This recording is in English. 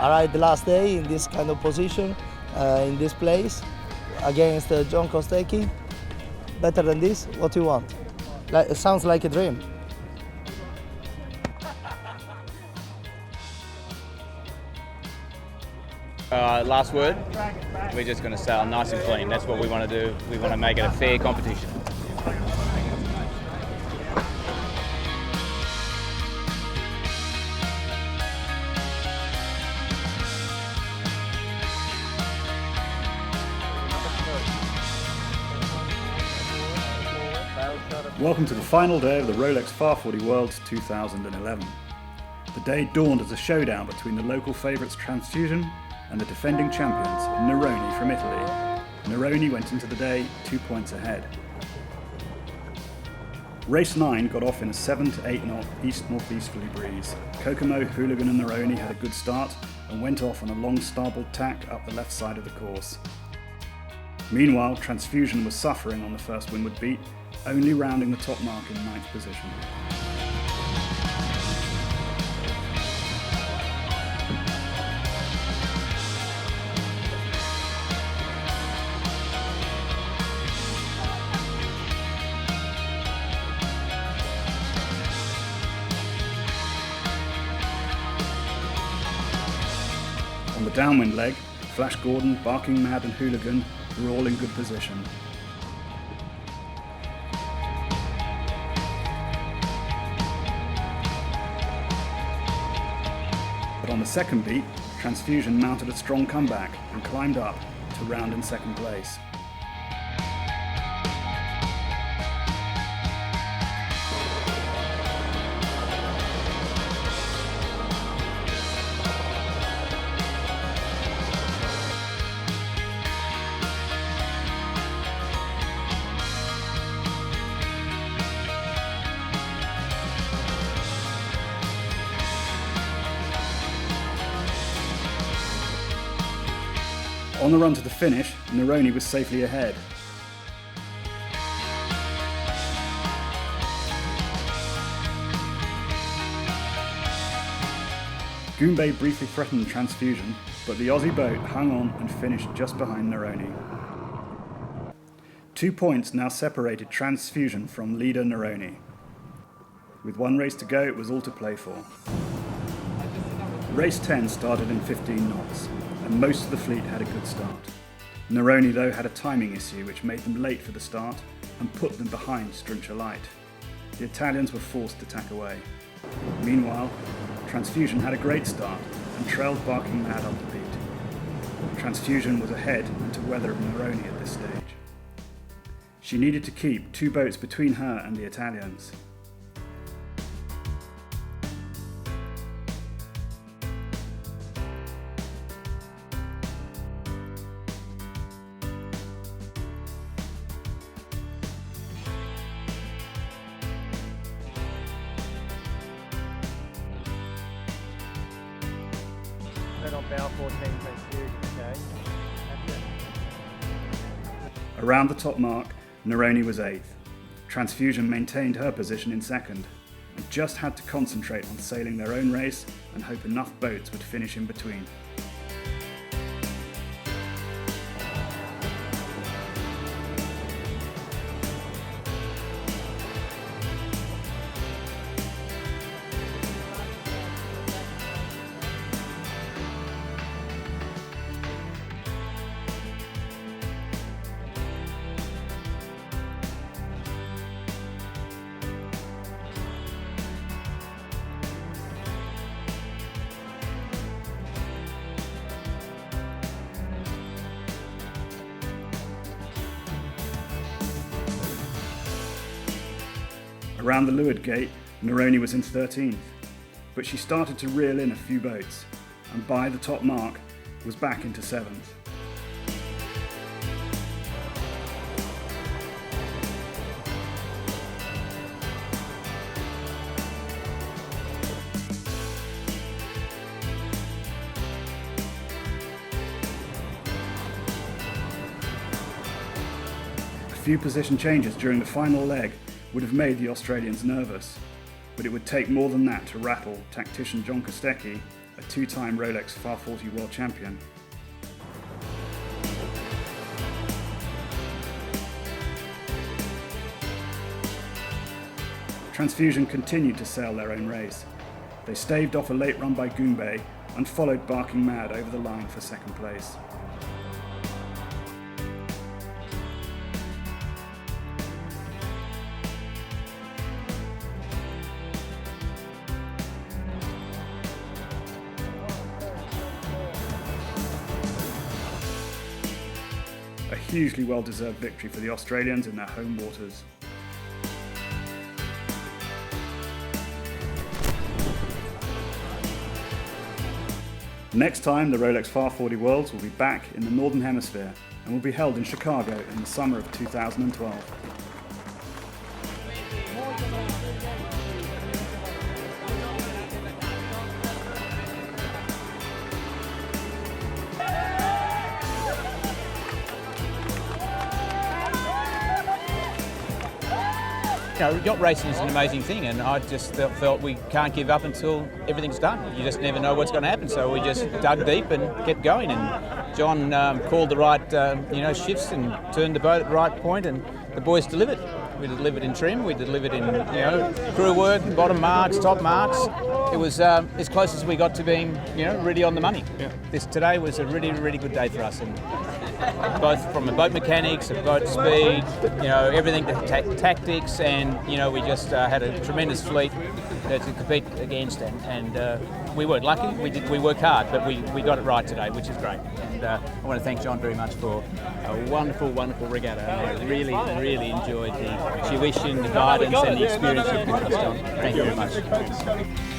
arrived the last day in this kind of position, in this place, against John Kostecki. Better than this, what do you want? It sounds like a dream. Last word, we're just going to start nice and clean. That's what we want to do. We want to make it a fair competition. Welcome to the final day of the Rolex Farr 40 Worlds 2011. The day dawned as a showdown between the local favourites Transfusion and the defending champions Neroni from Italy. Neroni went into the day 2 points ahead. Race 9 got off in a 7 to 8 knot east-northeasterly breeze. Kokomo, Hooligan and Neroni had a good start and went off on a long starboard tack up the left side of the course. Meanwhile, Transfusion was suffering on the first windward beat, only rounding the top mark in 9th position. On the downwind leg, Flash Gordon, Barking Mad and Hooligan were all in good position. But on the second beat, Transfusion mounted a strong comeback and climbed up to round in second place. On the run to the finish, Neroni was safely ahead. Goombay briefly threatened Transfusion, but the Aussie boat hung on and finished just behind Neroni. 2 points now separated Transfusion from leader Neroni. With one race to go, it was all to play for. Race 10 started in 15 knots. And most of the fleet had a good start. Neroni, though, had a timing issue which made them late for the start and put them behind Struncia Light. The Italians were forced to tack away. Meanwhile, Transfusion had a great start and trailed Barking Mad up the beat. Transfusion was ahead and to weather of Neroni at this stage. She needed to keep 2 boats between her and the Italians. On bow 14 Transfusion, okay? Around the top mark, Neroni was 8th. Transfusion maintained her position in 2nd and just had to concentrate on sailing their own race and hope enough boats would finish in between. Around the leeward gate, Neroni was in 13th, but she started to reel in a few boats, and by the top mark, was back into 7th. A few position changes during the final leg would have made the Australians nervous, but it would take more than that to rattle tactician John Kostecki a two-time Rolex Farr 40 world champion. Transfusion continued to sail their own race. They staved off a late run by Goombay and followed Barking Mad over the line for second place. A hugely well-deserved victory for the Australians in their home waters. Next time, the Rolex Farr 40 Worlds will be back in the Northern Hemisphere and will be held in Chicago in the summer of 2012. You know, yacht racing is an amazing thing, and I just felt we can't give up until everything's done. You just never know what's going to happen, so we just dug deep and kept going. And John called the right, shifts and turned the boat at the right point, and the boys delivered. We delivered in trim, we delivered in crew work, bottom marks, top marks. It was as close as we got to being really on the money. Yeah. Today was a really, really good day for us, and both from the boat mechanics, the boat speed, everything, the tactics, and we just had a tremendous fleet to compete against, and we weren't lucky. We worked hard, but we got it right today, which is great. And I want to thank John very much for a wonderful, wonderful regatta. I really, really enjoyed the tuition, the guidance, and the experience you've given us, John. Thank you very much.